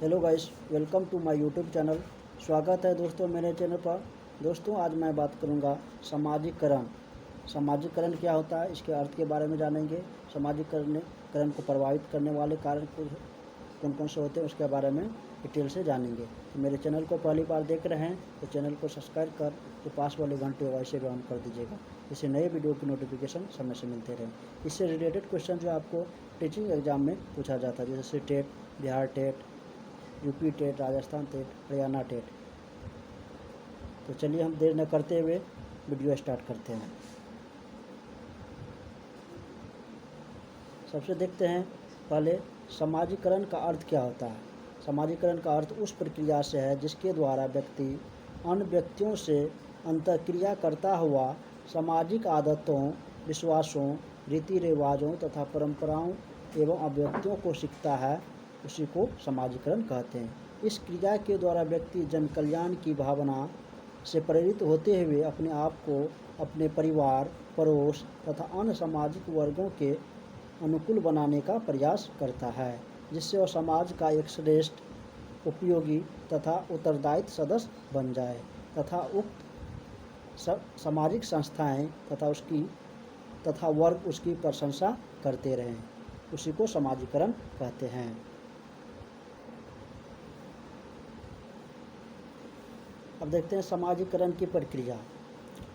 Hello guys, welcome to my YouTube channel. स्वागत है दोस्तों मेरे चैनल पर। दोस्तों आज मैं बात करूंगा सामाजिककरण। सामाजिककरण क्या होता है, इसके अर्थ के बारे में जानेंगे। सामाजिककरण को प्रभावित करने वाले कारण कौन कौन से होते हैं उसके बारे में डिटेल से जानेंगे। तो मेरे चैनल को पहली बार देख रहे हैं तो चैनल को सब्सक्राइब कर तो पास वाले घंटे वैसे भी ऑन कर दीजिएगा, इससे नए वीडियो की नोटिफिकेशन समय से मिलते रहें। इससे रिलेटेड क्वेश्चन जो आपको टीचिंग एग्जाम में पूछा जाता है, जैसे TET, Bihar TET, UP TET, Rajasthan TET, Haryana TET. तो चलिए हम देर न करते हुए वीडियो स्टार्ट करते हैं। सबसे देखते हैं पहले सामाजिकरण का अर्थ क्या होता है। सामाजिकरण का अर्थ उस प्रक्रिया से है जिसके द्वारा व्यक्ति अन्य व्यक्तियों से अंतःक्रिया करता हुआ सामाजिक आदतों, विश्वासों, रीति रिवाजों तथा परंपराओं एवं अभिव्यक्तियों को सीखता है, उसी को सामाजिकरण कहते हैं। इस क्रिया के द्वारा व्यक्ति जन कल्याण की भावना से प्रेरित होते हुए अपने आप को अपने परिवार, पड़ोस तथा अन्य सामाजिक वर्गों के अनुकूल बनाने का प्रयास करता है, जिससे वह समाज का एक श्रेष्ठ, उपयोगी तथा उत्तरदायित्व सदस्य बन जाए तथा उक्त सामाजिक संस्थाएं तथा वर्ग उसकी प्रशंसा करते रहें, उसी को सामाजिकरण कहते हैं। अब देखते हैं सामाजिकरण की प्रक्रिया।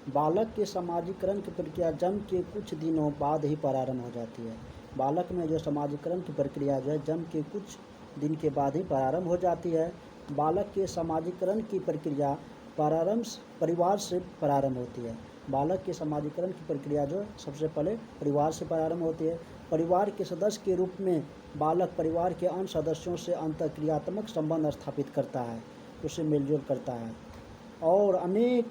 बालक के सामाजिकरण की प्रक्रिया जन्म के कुछ दिनों बाद ही प्रारंभ हो जाती है। बालक में जो सामाजिकरण की प्रक्रिया जो है जन्म के कुछ दिन के बाद ही प्रारंभ हो जाती है। बालक के सामाजिकरण की प्रक्रिया परिवार से प्रारंभ होती है। बालक के सामाजिकरण की प्रक्रिया जो सबसे पहले परिवार से प्रारंभ होती है। परिवार के सदस्य के रूप में बालक परिवार के अन्य सदस्यों से अंतःक्रियात्मक संबंध स्थापित करता है, उससे मेलजोल करता है और अनेक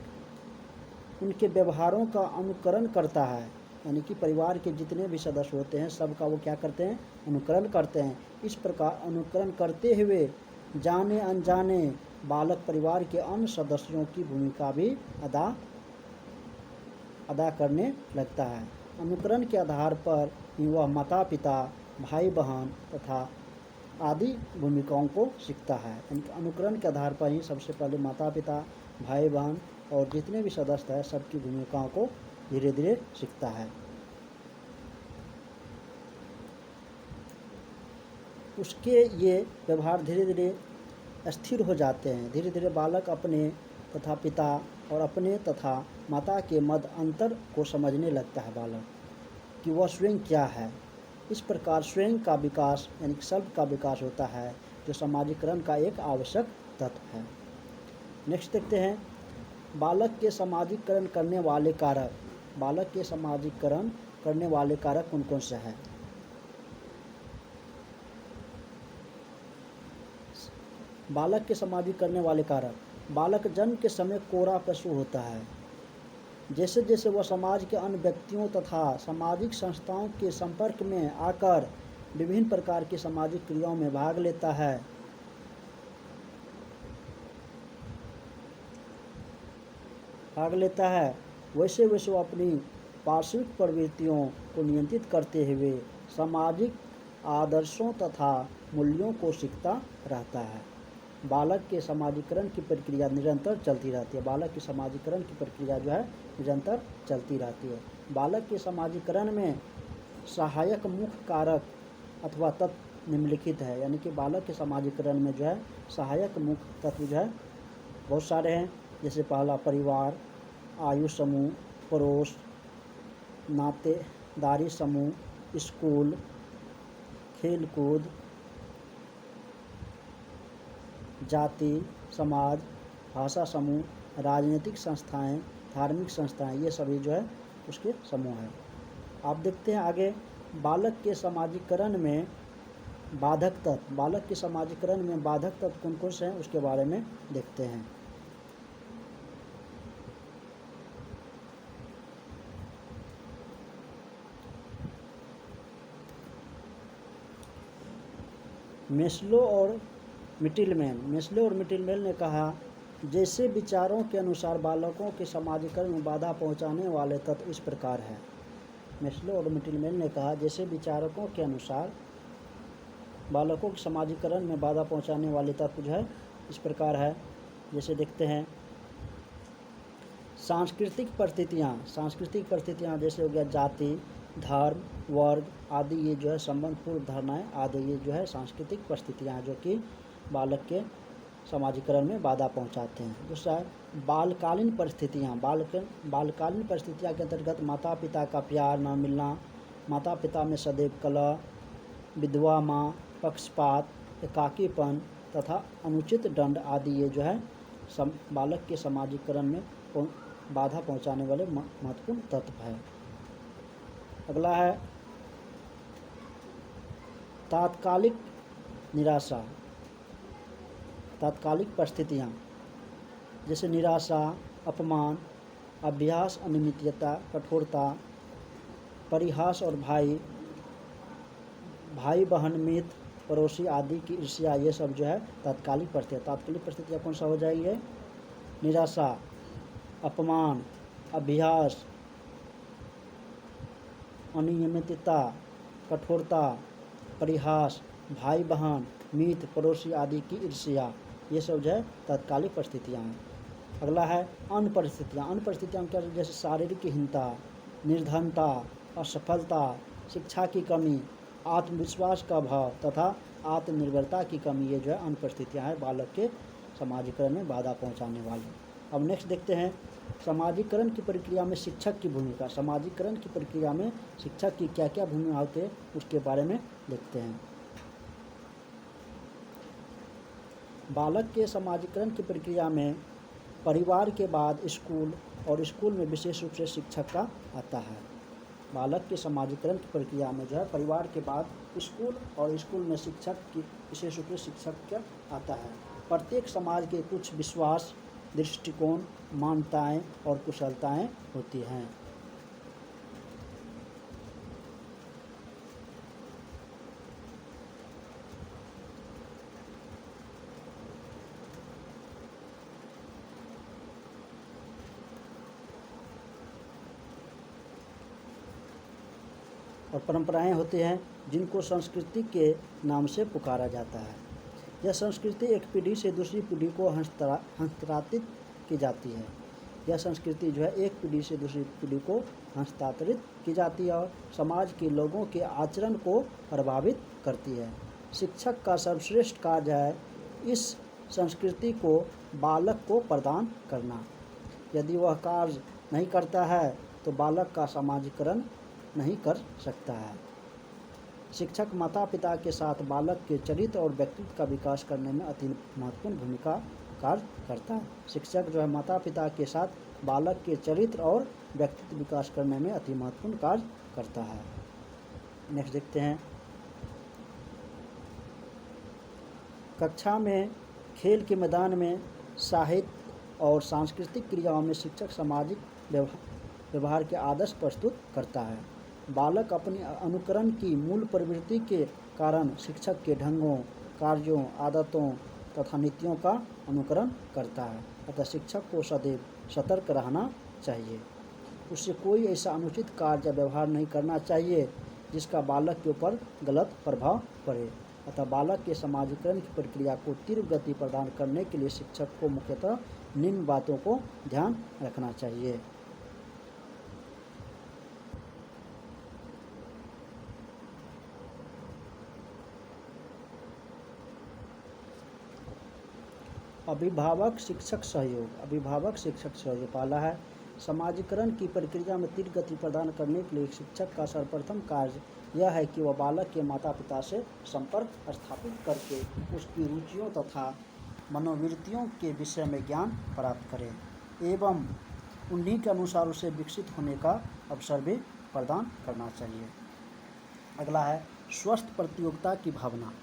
उनके व्यवहारों का अनुकरण करता है। यानी कि परिवार के जितने भी सदस्य होते हैं सबका वो क्या करते हैं, अनुकरण करते हैं। इस प्रकार अनुकरण करते हुए जाने अनजाने बालक परिवार के अन्य सदस्यों की भूमिका भी अदा करने लगता है। अनुकरण के आधार पर ही वह माता पिता, भाई बहन तथा आदि भूमिकाओं को सीखता है। अनुकरण के आधार पर ही सबसे पहले माता पिता, भाई बहन और जितने भी सदस्य हैं सबकी भूमिकाओं को धीरे धीरे सीखता है। उसके ये व्यवहार धीरे धीरे स्थिर हो जाते हैं। धीरे धीरे बालक अपने तथा पिता और अपने तथा माता के मध्य अंतर को समझने लगता है बालक कि वह स्वयं क्या है। इस प्रकार स्वयं का विकास यानी सेल्फ का विकास होता है, जो सामाजिकरण का एक आवश्यक तत्व है। नेक्स्ट देखते हैं बालक के सामाजिकरण करने वाले कारक। बालक के सामाजिकरण करने वाले कारक कौन कौन से हैं। बालक के सामाजिक करने वाले कारक। बालक जन्म के समय कोरा पशु होता है। जैसे जैसे वह समाज के अन्य व्यक्तियों तथा सामाजिक संस्थाओं के संपर्क में आकर विभिन्न प्रकार की सामाजिक क्रियाओं में भाग लेता है वैसे वैसे वो अपनी पार्श्विक प्रवृत्तियों को नियंत्रित करते हुए सामाजिक आदर्शों तथा मूल्यों को सीखता रहता है। बालक के सामाजिकरण की प्रक्रिया निरंतर चलती रहती है। बालक की सामाजिकरण की प्रक्रिया जो है निरंतर चलती रहती है। बालक के सामाजिकरण में सहायक मुख्य कारक अथवा तत्व निम्नलिखित है। यानी कि बालक के सामाजिकरण में जो है सहायक मुख्य तत्व जो है बहुत सारे हैं। जैसे पहला परिवार, आयु समूह, पड़ोस, नातेदारी समूह, स्कूल, खेलकूद, जाति, समाज, भाषा समूह, राजनीतिक संस्थाएं, धार्मिक संस्थाएं, ये सभी जो है उसके समूह हैं। आप देखते हैं आगे बालक के सामाजिकरण में बाधक तत्व। बालक के सामाजिकरण में बाधक तत्व कौन कौन से हैं उसके बारे में देखते हैं। मेस्लो और मिटिलमैन ने कहा, जैसे विचारों के अनुसार बालकों के सामाजिकरण में बाधा पहुंचाने वाले तत्व इस प्रकार है। मेस्लो और मिटिलमैन ने कहा, जैसे विचारकों के अनुसार बालकों के समाजीकरण में बाधा पहुंचाने वाले तत्व जो है इस प्रकार है। जैसे देखते हैं सांस्कृतिक परिस्थितियाँ जैसे हो गया जाति, धर्म, वर्ग आदि, ये जो है संबंधपूर्ण धारणाएं आदि, ये जो है सांस्कृतिक परिस्थितियाँ जो कि बालक के समाजीकरण में बाधा पहुंचाते हैं। दूसरा है बालकालीन परिस्थितियाँ के अंतर्गत माता पिता का प्यार न मिलना, माता पिता में सदैव कलह, विधवा माँ, पक्षपात, एकाकीपन तथा अनुचित दंड आदि, ये जो है बालक के समाजीकरण में बाधा पहुंचाने वाले महत्वपूर्ण तत्व है। अगला है तात्कालिक निराशा, तात्कालिक परिस्थितियाँ जैसे निराशा, अपमान, अभ्यास, अनियमितता, कठोरता, परिहास और भाई बहन, मित्र, पड़ोसी आदि की ईर्ष्या, ये सब जो है तात्कालिक परिस्थितियाँ कौन सा हो जाएगी? निराशा, अपमान, अभ्यास, अनियमितता, कठोरता, परिहास, भाई बहन, मित्र, पड़ोसी आदि की ईर्ष्या, ये सब जो है तात्कालिक परिस्थितियाँ हैं। अगला है अन्य परिस्थितियाँ क्या? जैसे शारीरिक हीनता, निर्धनता, असफलता, शिक्षा की कमी, आत्मविश्वास का अभाव तथा आत्मनिर्भरता की कमी, ये जो है अन्य परिस्थितियाँ हैं बालक के समाजीकरण में बाधा पहुँचाने वाली। अब नेक्स्ट देखते हैं समाजीकरण की प्रक्रिया में शिक्षक की भूमिका। समाजीकरण की प्रक्रिया में शिक्षक की क्या क्या भूमिका होती है उसके बारे में देखते हैं। बालक के समाजीकरण की प्रक्रिया में परिवार के बाद स्कूल और स्कूल में विशेष रूप से शिक्षक का आता है। बालक के समाजीकरण की प्रक्रिया में जो है परिवार के बाद स्कूल और स्कूल में शिक्षक की विशेष रूप से शिक्षक का आता है। प्रत्येक समाज के कुछ विश्वास, दृष्टिकोण, मान्यताएं और कुशलताएं होती हैं। और परंपराएं होती हैं जिनको संस्कृति के नाम से पुकारा जाता है। यह संस्कृति एक पीढ़ी से दूसरी पीढ़ी को हस्तांतरित की जाती है। यह संस्कृति जो है एक पीढ़ी से दूसरी पीढ़ी को हस्तांतरित की जाती है और समाज के लोगों के आचरण को प्रभावित करती है। शिक्षक का सर्वश्रेष्ठ कार्य है इस संस्कृति को बालक को प्रदान करना। यदि वह कार्य नहीं करता है तो बालक का समाजीकरण नहीं कर सकता है। शिक्षक माता पिता के साथ बालक के चरित्र और व्यक्तित्व का विकास करने में अति महत्वपूर्ण भूमिका कार्य करता है। शिक्षक जो है माता पिता के साथ बालक के चरित्र और व्यक्तित्व विकास करने में अति महत्वपूर्ण कार्य करता है। नेक्स्ट देखते हैं कक्षा में, खेल के मैदान में, साहित्य और सांस्कृतिक क्रियाओं में शिक्षक सामाजिक व्यवहार के आदर्श प्रस्तुत करता है। बालक अपनी अनुकरण की मूल प्रवृत्ति के कारण शिक्षक के ढंगों, कार्यों, आदतों तथा नीतियों का अनुकरण करता है। अतः शिक्षक को सदैव सतर्क रहना चाहिए। उससे कोई ऐसा अनुचित कार्य या व्यवहार नहीं करना चाहिए जिसका बालक के ऊपर गलत प्रभाव पड़े। अतः बालक के समाजीकरण की प्रक्रिया को तीव्र गति प्रदान करने के लिए शिक्षक को मुख्यतः निम्न बातों को ध्यान रखना चाहिए। अभिभावक शिक्षक सहयोग पहला है समाजीकरण की प्रक्रिया में तीव्र गति प्रदान करने के लिए शिक्षक का सर्वप्रथम कार्य यह है कि वह बालक के माता पिता से संपर्क स्थापित करके उसकी रुचियों तथा मनोवृत्तियों के विषय में ज्ञान प्राप्त करे एवं उन्हीं के अनुसार उसे विकसित होने का अवसर भी प्रदान करना चाहिए। अगला है स्वस्थ प्रतियोगिता की भावना।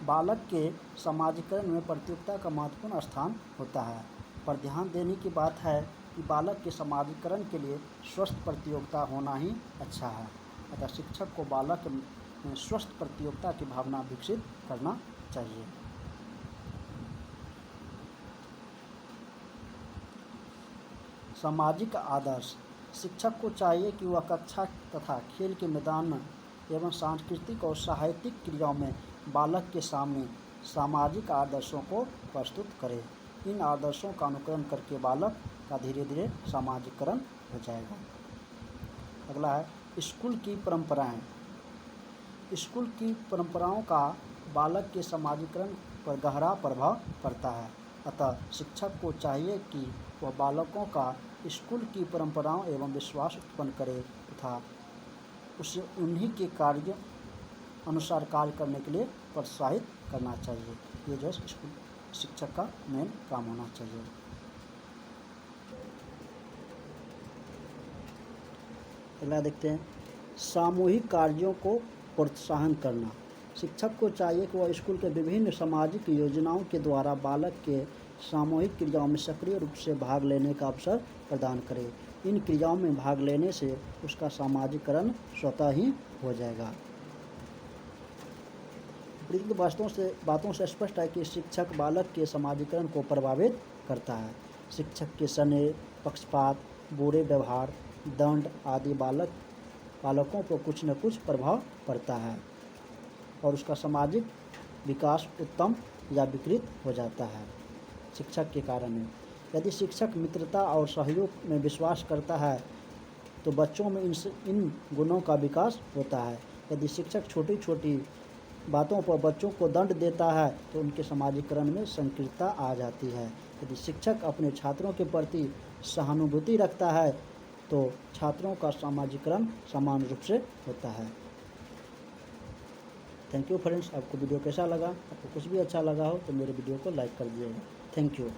बालक के समाजीकरण में प्रतियोगिता का महत्वपूर्ण स्थान होता है, पर ध्यान देने की बात है कि बालक के समाजीकरण के लिए स्वस्थ प्रतियोगिता होना ही अच्छा है। अतः शिक्षक को बालक में स्वस्थ प्रतियोगिता की भावना विकसित करना चाहिए। सामाजिक आदर्श। शिक्षक को चाहिए कि वह कक्षा तथा खेल के मैदान एवं सांस्कृतिक और साहित्यिक क्रियाओं में बालक के सामने सामाजिक आदर्शों को प्रस्तुत करें। इन आदर्शों का अनुकरण करके बालक का धीरे धीरे सामाजिकरण हो जाएगा। अगला है स्कूल की परंपराएं। स्कूल की परंपराओं का बालक के सामाजिकरण पर गहरा प्रभाव पड़ता है। अतः शिक्षक को चाहिए कि वह बालकों का स्कूल की परंपराओं एवं विश्वास उत्पन्न करे तथा उसे उन्हीं के कार्य अनुसार कार्य करने के लिए प्रोत्साहित करना चाहिए। ये जो स्कूल शिक्षक का मेन काम होना चाहिए। अगला देखते हैं सामूहिक कार्यों को प्रोत्साहन करना। शिक्षक को चाहिए कि वह स्कूल के विभिन्न सामाजिक योजनाओं के द्वारा बालक के सामूहिक क्रियाओं में सक्रिय रूप से भाग लेने का अवसर प्रदान करे। इन क्रियाओं में भाग लेने से उसका सामाजिकरण स्वतः ही हो जाएगा। उपरोक्त बातों से स्पष्ट है कि शिक्षक बालक के सामाजिकरण को प्रभावित करता है। शिक्षक के स्नेह, पक्षपात, बुरे व्यवहार, दंड आदि बालकों पर कुछ न कुछ प्रभाव पड़ता है और उसका सामाजिक विकास उत्तम या विकृत हो जाता है शिक्षक के कारण। यदि शिक्षक मित्रता और सहयोग में विश्वास करता है तो बच्चों में इन गुणों का विकास होता है। यदि शिक्षक छोटी छोटी बातों पर बच्चों को दंड देता है तो उनके सामाजिकरण में संकीर्णता आ जाती है। यदि शिक्षक अपने छात्रों के प्रति सहानुभूति रखता है तो छात्रों का सामाजिकरण समान रूप से होता है। Thank you friends. आपको वीडियो कैसा लगा? आपको कुछ भी अच्छा लगा हो तो मेरे वीडियो को लाइक कर दीजिएगा। Thank you.